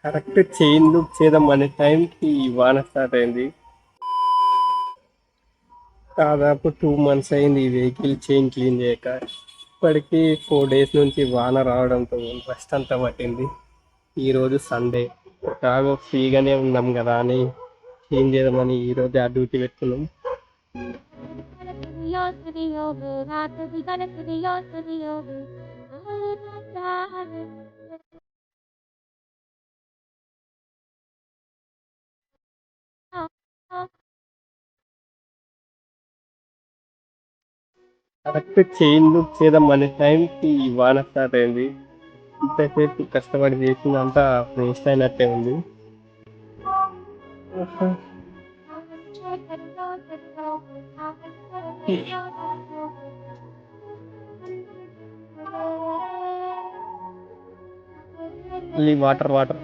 Correct chain look చేద్దాం అనే టైంకి వాన స్టార్ట్ అయింది. దాదాపు 2 months అయింది ఈ వెహికల్ చైన్ క్లీన్ చేయక. ఇప్పటికీ 4 days నుంచి వాన రావడంతో రెస్ట్ అంతా పట్టింది. ఈరోజు సండే, ఎలాగో ఫ్రీగానే ఉన్నాం కదా అని క్లీన్ చేద్దామని ఈరోజు ఆ డ్యూటీ పెట్టుకున్నాం. కరెక్ట్ చైన్ లుక్ చేద్దాం అనే టైంకి వాన స్టార్ట్ అయింది. ఇంతసేపు కష్టపడి చేసిందంతా వేస్ట్ అయినట్టే ఉంది. మళ్ళీ వాటర్ వాటర్